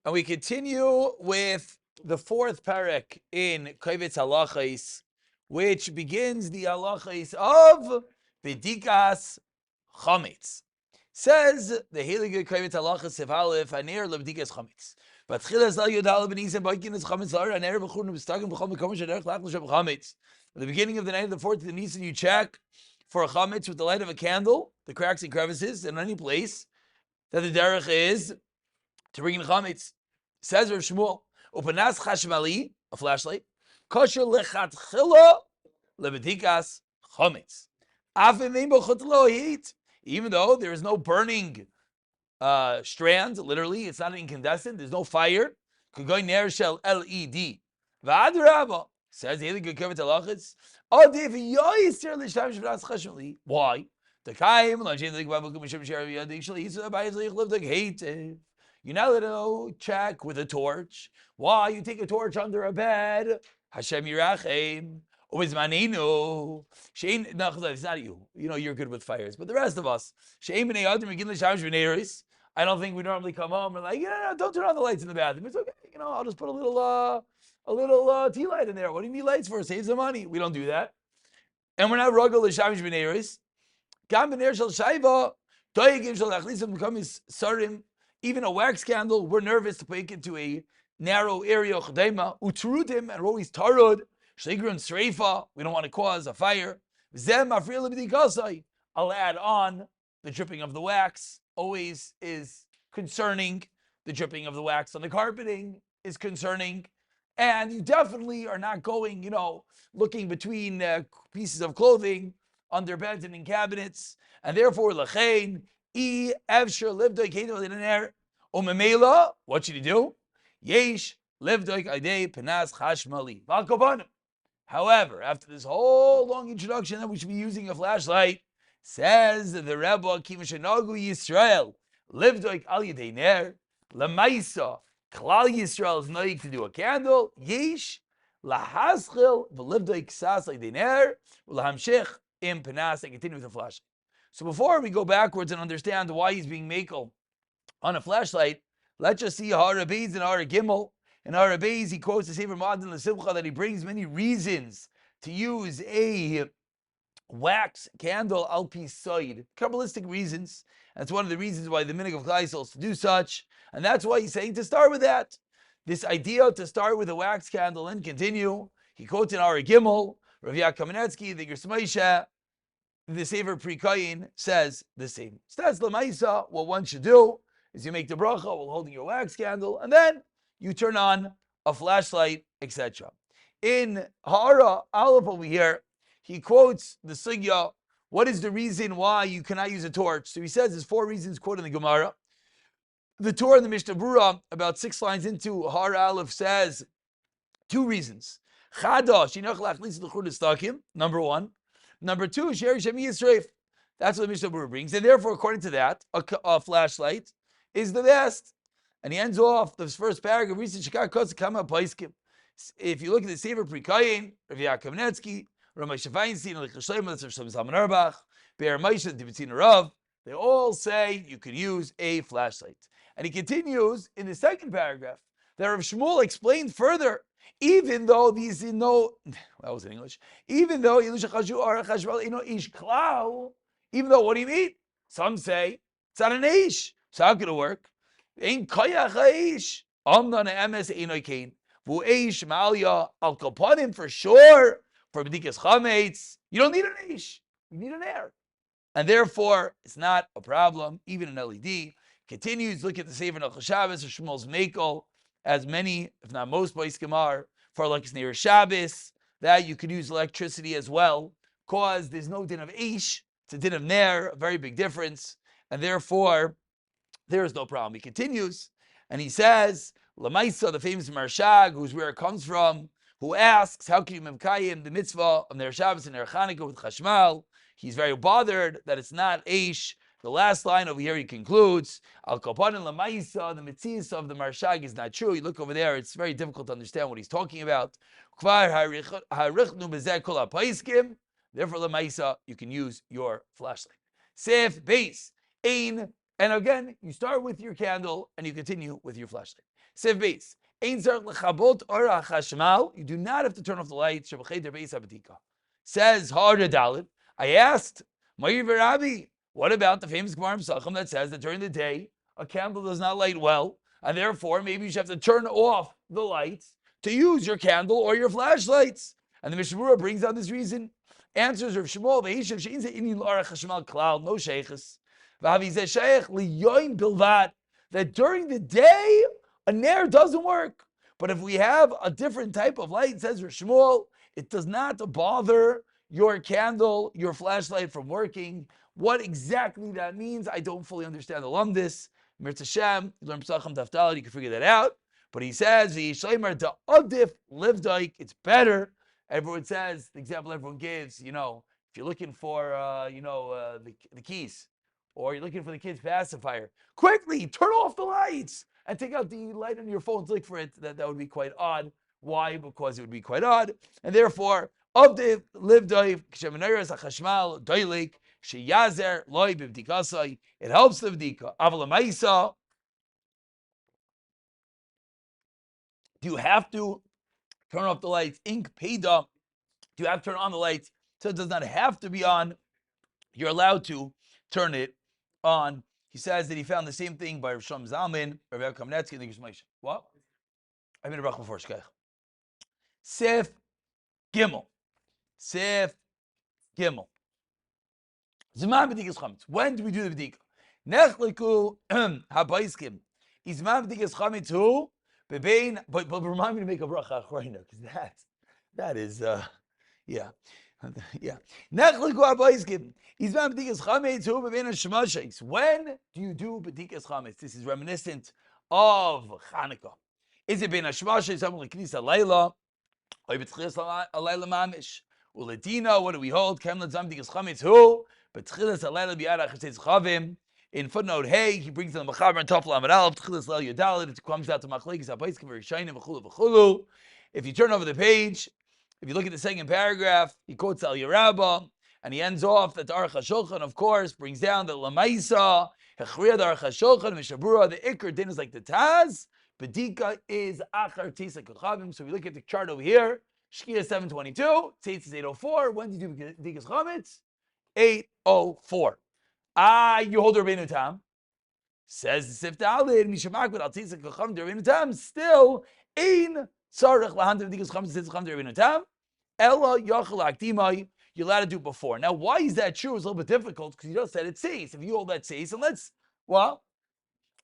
And we continue with the fourth parak in Kovetz Halachos, which begins the halachos of B'dikas Chameitz. Says the Heilige Kovetz Halachos Sif Aleph Aner LeB'dikas Chameitz. V'tchilas Al Yodal B'nizem B'Ikinas Chametz Lar Aner B'Churnu B'Stagim B'Chol Mekom Shederech Lachnu Sheb Chametz. At the beginning of the night of the 4th of the Nisan, you check for a chametz with the light of a candle, the cracks and crevices, in any place that the derech is to bring in chametz. Says Rav Shmuel, upanas chashmali, a flashlight, kosher lechatchila lebedikas chametz. Even though there is no burning strand, literally, it's not incandescent, there's no fire. Could go ner shel LED. V'adrabah, says the Heilige Kovetz Halachos. Why? The kaim you're not allowed to check with a torch. Why? You take a torch under a bed. Hashem Yirachem. No, it's not you. You know, you're good with fires. But the rest of us, I don't think we normally come home and like, don't turn on the lights in the bathroom. It's okay. I'll just put a little tea light in there. What do you need lights for? Save some money. We don't do that. And we're not ruggle l'shamish b'neiris. Gam b'neir shel shayva, toyegim shel achlisim b'kamis sarim. Even a wax candle, we're nervous to put it into a narrow area. Chadema utrudim, and we're always tarud. Shligron sreifa. We don't want to cause a fire. Zem afril b'dikasai. I'll add on the dripping of the wax. Always is concerning. The dripping of the wax on the carpeting is concerning. And you definitely are not going, looking between pieces of clothing under beds and in cabinets. And therefore, lachein, evshir livdoik hedel umemela. What should you do? Yesh livdoik aidei penas chashmali. Valkobanim. However, after this whole long introduction that we should be using a flashlight, says the Rebbe, Kimashanagu Yisrael, livdoik al yedei ner, lemaisa. Klal Yisrael is noig to do a candle. Yesh lahaschil v'livdoi ksas le'diner v'lahamshich im penas, and continue with the flashlight. So before we go backwards and understand why he's being makel on a flashlight, let's just see Hara Beis and Hara Gimel. In Hara Beis, he quotes the Sefer Madin L'Simcha that he brings many reasons to use a wax candle al pi soid, Kabbalistic reasons. That's one of the reasons why the minhag of Klal Yisrael is to do such, and that's why he's saying to start with that. This idea to start with a wax candle and continue. He quotes in Ari Gimel, Rav Yaakov Kamenetsky, the Gersmeisha, the Sefer Prikayin says the same. So that's Lamaisa. What one should do is you make the bracha while holding your wax candle, and then you turn on a flashlight, etc. In Hara Aleph over here, he quotes the Sugya. What is the reason why you cannot use a torch? So he says there's 4 reasons quoted in the Gemara. The Torah in the Mishnah Brura, about 6 lines into Har Aleph, says 2 reasons. Number 1. Number 2, Sher Shem Yisreif. That's what the Mishnah Brura brings. And therefore, according to that, a flashlight is the best. And he ends off this first paragraph. If you look at the Sefer Prikayin, Rav Yaakov Kamenetsky, Ramosha Feinstein, Be'er Moshe, Tibetina Rav, they all say you could use a flashlight. And he continues in the second paragraph that Rav Shmuel explained further, even though these that was in English, even though what do you mean? Some say it's not an ish. So how could it work? Ain't koyach ish. Amna emes einoy kain. Vu ish malya al kapanim for sure. For b'dikas chameitz, you don't need an ish. You need an air. And therefore, it's not a problem, even an LED. Continues, look at the Sefer Nechal Shabbos or Shmuel's Mekel, as many, if not most, Poskim are, for like near Shabbos, that you could use electricity as well, because there's no din of ish, it's a din of ner, a very big difference, and therefore, there is no problem. He continues, and he says, Lamaisa, the famous Marshag, who's where it comes from, who asks, how can you memkayim the mitzvah of Ner Shabbos and Ner Chanukah with Chashmal? He's very bothered that it's not Eish. The last line over here he concludes, Al Kapanin Lamaisa, the mitzvah of the Marshag is not true. You look over there, it's very difficult to understand what he's talking about. Therefore, Lamaisa, you can use your flashlight. Sef Beis, Ein And again, you start with your candle and you continue with your flashlight. Siv base. You do not have to turn off the lights. Says Harda Dalit. I asked, what about the famous Gemara Pesachim that says that during the day a candle does not light well, and therefore maybe you should have to turn off the lights to use your candle or your flashlights? And the Mishnah brings out this reason. Answers Rav Shmuel, no sheiches. That during the day a nair doesn't work. But if we have a different type of light, says Rav Shmuel, it does not bother your candle, your flashlight from working. What exactly that means, I don't fully understand the lumdis. Mirz Hashem, you learn Pesachim Daftalit, you can figure that out. But he says, it's better. Everyone says, the example everyone gives, if you're looking for, the keys, or you're looking for the kid's pacifier, quickly turn off the lights and take out the light on your phone to look for it. That would be quite odd. Why? Because it would be quite odd. And therefore, it helps the v'dika. Do you have to turn off the lights? Ink peda. Do you have to turn on the lights? So it does not have to be on. You're allowed to turn it on. He says that he found the same thing by Rav Shlomo Zalman, Rav Chameitz, and the Gishmaish. What? I made a bracha before Shkech. Sif Gimel. Sif Gimel. Zman b'dikas chametz. When do we do the b'dika? Nechliku habaiskim. Izman b'dikas chametz hu bebein. But remind me to make a bracha achroina, because that is yeah. Nechliku habaiskim. Izman b'dikas chametz hu bebein hashmashis. When do you do b'dikas chametz? This is reminiscent of Chanukah. Is it bein hashmashis? Something like Knisa Laila. Or b'tchilas alayla mamish. Uledina, what do we hold? Kemlet zam b'dikas chametz hu. B'tchilas alayla b'yad achashetz chavim. In footnote, hey, he brings in the Mechaber and Tafel Amad Aleph, Tchilas Leil Yodalit, it comes out to Machlekes HaBaiskim V'Rishayim V'chulu V'chulu. If you turn over the page, if you look at the second paragraph, he quotes Al Yerabah, and he ends off that the Aruch HaShulchan, of course, brings down that Lamaisa, Hechriya the Aruch HaShulchan, Mishabura, the Iker din is like the Taz, Bedika is Achar Tisa Kachavim. So we look at the chart over here, Shkia 722, Tzitz is 804. When did you do Bedikas Chametz? 804. You hold Rabbeinu Tam. Says the Sif Dalid, Mishamak with Al Tisa Kachavim to Rabbeinu Tam, still Ein Tzarech Lahan to Bedikas Chametz Tzitz Kachavim to Rabbeinu Tam, Ella Yachal Akdimai. You're allowed to do it before. Now, why is that true? It's a little bit difficult because you just said it says. If you hold that says, and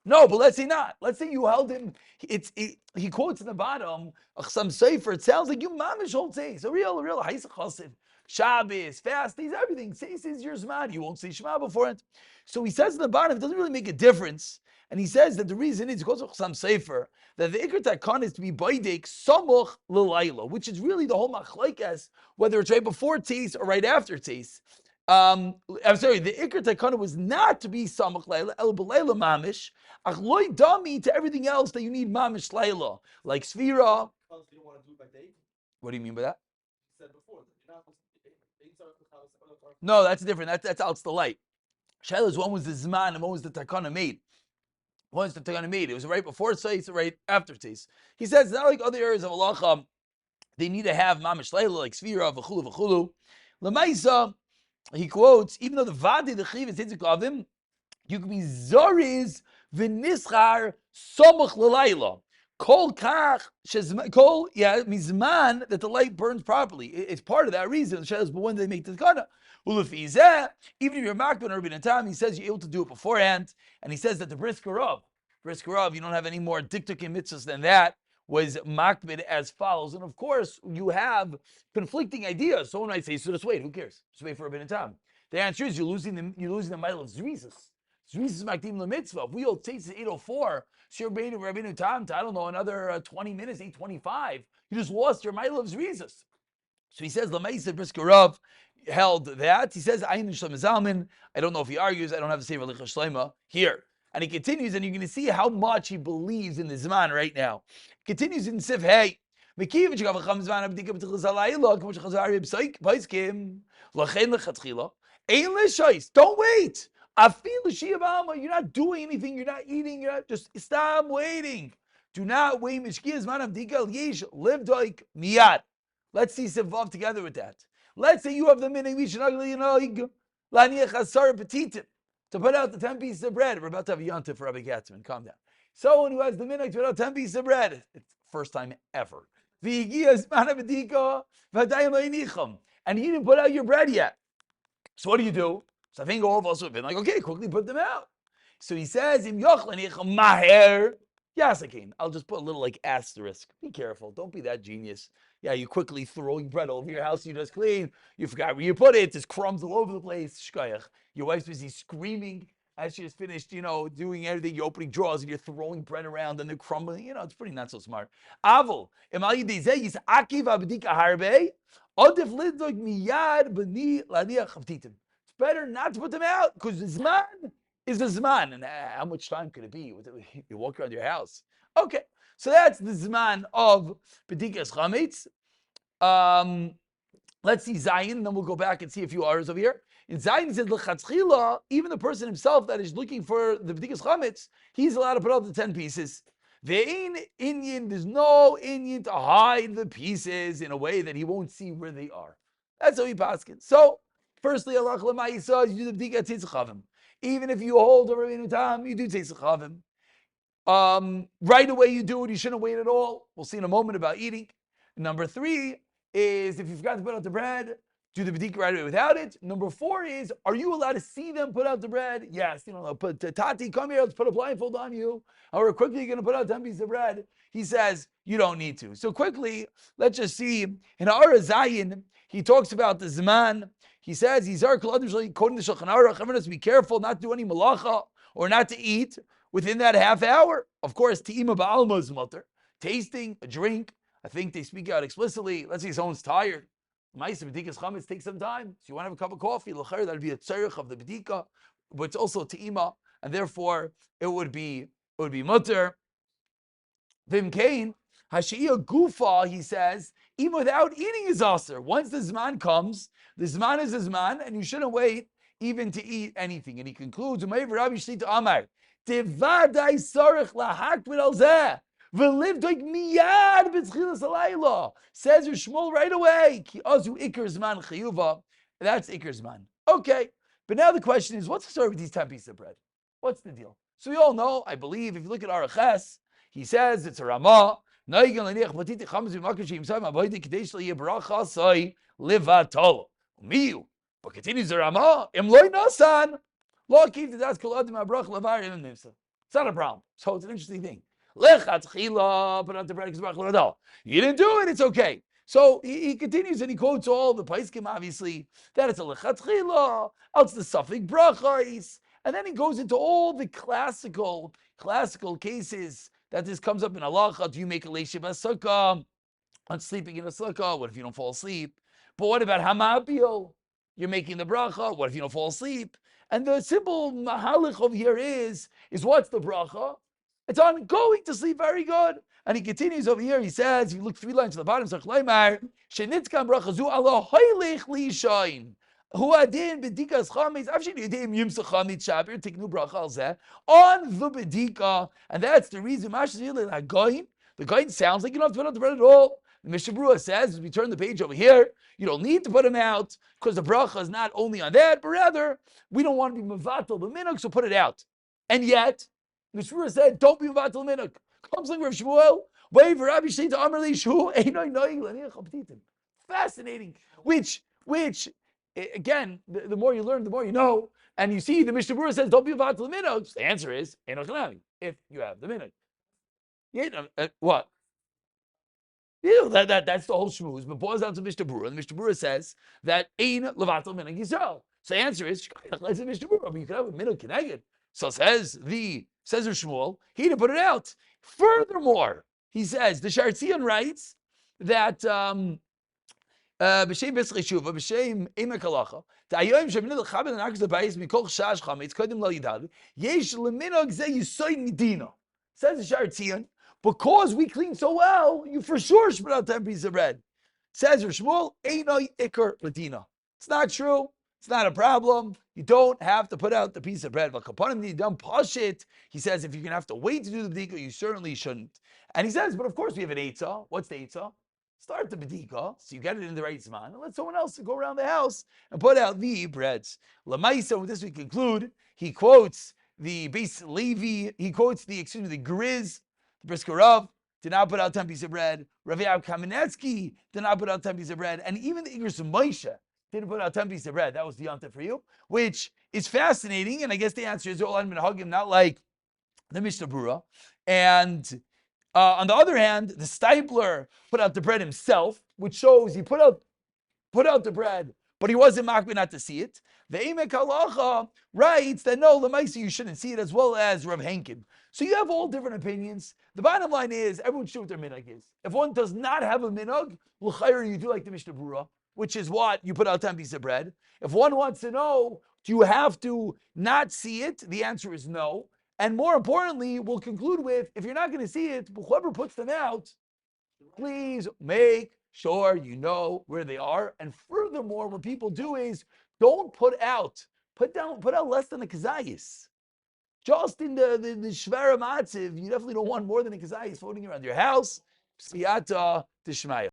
no, but let's say not. Let's say you held him. He quotes in the bottom some sefer. It sounds like you mamish hold says. A real ha'isach chassid. Shabbos, fasting, everything. Says is your zman. You won't say Shema before it. So he says in the bottom, it doesn't really make a difference. And he says that the reason is because of some sefer that the ikar takon is to be baidek samuch l'layla, which is really the whole machlekes, whether it's right before tzeis or right after tzeis. I'm sorry, the ikar takana was not to be samuch layla, el b'layla mamish, ach loy dami to everything else that you need mamish layla, like svira. You don't want to do it by day? What do you mean by that? You said before. No, that's different. That's out the light. Shaila's one was the zman and one was the takana made. One was the takana made. It was right before tzeis, right after tzeis. He says it's not like other areas of halacha. They need to have mamish layla like svira v'chulu v'chulu. Lemaisa. He quotes, even though the vadi the chiv is hitzikavim, you can be zoriz v'nischar somuch l'layla. Kol kach kol mizman that the light burns properly. It's part of that reason. But when they make the kana, even if you're makbid or Rabbeinu Tam, he says you're able to do it beforehand, and he says that the brisker of, you don't have any more diktuk and mitzvahs than that. Was makbid as follows, and of course you have conflicting ideas. Someone might say, "So just wait. Who cares? Just wait for Rabbeinu Tam." The answer is you're losing the mile of zrizas. Zrizas makdim lemitzvah. If we hold tzeis 804, so you're waiting for Rabbeinu Tam to another 20 minutes, 825. You just lost your mile of zrizas. So he says Lamaisa Briskerov held that. He says Ayin Shlomo Zalman. I don't know if he argues. I don't have to say Licha Shleima here. And he continues, and you're going to see how much he believes in the Zman right now. Continues in Sif Hey. Don't wait. You're not doing anything. You're not eating. You're not just stop waiting. Do not wait. Mishkias manam dikal yesh live doik miyad. Let's see Sevav together with that. Let's say you have the minhag mishnagli laniach asar petitim to put out the 10 pieces of bread. We're about to have a yontif for Rabbi Katzman. Calm down. Someone who has the minhag to put out 10 pieces of bread. It's first time ever. And he didn't put out your bread yet. So what do? So I think all of us would have been like, okay, quickly put them out. So he says, Im maher. Yes, I can. I'll just put a little like asterisk. Be careful. Don't be that genius. Yeah, you quickly throwing bread over your house you just cleaned. You forgot where you put it. There's crumbs all over the place. Shkoyach. Your wife's busy screaming as she has finished, doing everything. You're opening drawers and you're throwing bread around and they're crumbling. It's pretty not so smart. Avol. It's better not to put them out because the zman is the zman. And how much time could it be? You walk around your house. Okay, so that's the zman of B'dikas Chameitz. Let's see Zayin, and then we'll go back and see a few hours over here. In Zayin, it says, L'chatzchila, even the person himself that is looking for the B'dikas Chametz, he's allowed to put out the 10 pieces. Ve'ein inyan, there's no inyan to hide the pieces in a way that he won't see where they are. That's how he paskins. So, firstly, Allah L'ma'isa, you do the B'dikas Tzichavim. Even if you hold over in time, you do Tzichavim. Right away you do it, you shouldn't wait at all. We'll see in a moment about eating. Number 3 is if you forgot to put out the bread, do the b'dika right away without it. Number 4 is, are you allowed to see them put out the bread? Yes. Put Tati, come here, let's put a blindfold on you. Or quickly you're going to put out 10 pieces of bread. He says, you don't need to. So quickly, let's just see. In Ara Zayin, he talks about the Zman. He says, everyone has to be careful not to do any malacha or not to eat within that half hour. Of course, Te'ima Ba'alma is mutter. Tasting, a drink. I think they speak out explicitly. Let's say someone's tired. Ma'aseh b'dikas chametz takes some time. So you want to have a cup of coffee. L'chayr, that'd be a tzarich of the b'dika, but it's also te'ima, and therefore it would be mutter. Vimkain hashiyah gufa. He says even without eating is aser. Once the zman comes, the zman is a zman, and you shouldn't wait even to eat anything. And he concludes, Rabbi Shlita Amar, Devadai sarich lahakbid al zeh. Says your Shmuel right away. That's Iker Zman. Okay, but now the question is, what's the story with these 10 pieces of bread? What's the deal? So we all know, I believe, if you look at Araches, he says it's a Ramah. But continues the Ramah. It's not a problem. So it's an interesting thing. Lechatchila, put out the bread because you didn't do it, it's okay. So he continues and he quotes all the Paiskim, obviously, that it's a lechatchila, it's the suffix brachais, and then he goes into all the classical cases that this comes up in halacha. Do you make a leishiv sukkah on sleeping in a sukkah? What if you don't fall asleep? But what about hamapio? You're making the bracha. What if you don't fall asleep? And the simple mahalich over here is what's the bracha? It's on going to sleep very good. And he continues over here. He says, if you look 3 lines to the bottom, Shenitzkan brachazu Allah hoylech lishain. Huadin b'dikas chametz. Actually, yedem yimsa chametz shabir tiknu bracha al zeh on the b'dika, and that's the reason. The goyin sounds like you don't have to put out the bread at all. The Mishnah Berurah says, as we turn the page over here, you don't need to put them out because the bracha is not only on that, but rather we don't want to be mevatel the minhag, so put it out. And yet, Mishnah Berurah said, don't be mevatel the minhag. Comes like Rav Shmuel, wait for Rabbi Shlita Amar Leishu, einoi noig l'niach apetitim. Fascinating. Which again, the more you learn, the more you know. And you see, the Mishnah Berurah says, don't be mevatel the minhag. The answer is, einoi chanami, if you have the minhag. What? That's the whole shmooze, but boils down to Mishnah Berurah. And Mishnah Berurah says that ein levatel minhag Yisrael. So the answer is, let's say Mishnah Berurah, but you can have a minhag keneged. So says Shmuel, he didn't put it out. Furthermore, he says the Shartzion writes that b'shem B'srei Shuva b'shem Emek Halacha ta'ayom sheminad l'chabed l'nakas l'bayis mikol shash chametz kodim lo yidad yesh leminhag ze yisoy medina. Says the Shartzion, because we clean so well, you for sure should put out 10 pieces of bread. Says Shmuel, einoi ikar ladina. It's not true. It's not a problem. You don't have to put out the piece of bread. He says if you're going to have to wait to do the bedika, you certainly shouldn't. And he says, but of course we have an eitzah. What's the eitzah? Start the bedika, so you get it in the right zman, and let someone else go around the house and put out the breads. Lamaisa, with this we conclude, he quotes the Beis Levi, he quotes the Grizz, the Brisker Rav, did not put out 10 pieces of bread. Rav Yaakov Kamenetsky did not put out 10 pieces of bread. And even the Igros Moshe didn't put out 10 pieces of bread. That was the yontif for you, which is fascinating. And I guess the answer is all minhagim, not like the Mishnah Brura. And on the other hand, the Stipler put out the bread himself, which shows he put out the bread, but he wasn't makbid not to see it. The Emek Halacha writes that no, Lamaisa, you shouldn't see it, as well as Rav Henkin. So you have all different opinions. The bottom line is everyone should do what their minhag is. If one does not have a minhag, l'chayr, you do like the Mishnah Brura, which is what? You put out 10 pieces of bread. If one wants to know, do you have to not see it? The answer is no. And more importantly, we'll conclude with, if you're not going to see it, whoever puts them out, please make sure you know where they are. And furthermore, what people do is don't put out less than a kazayis. Just in the shvara matziv, you definitely don't want more than a kazayis floating around your house. Siyata Tishmaya.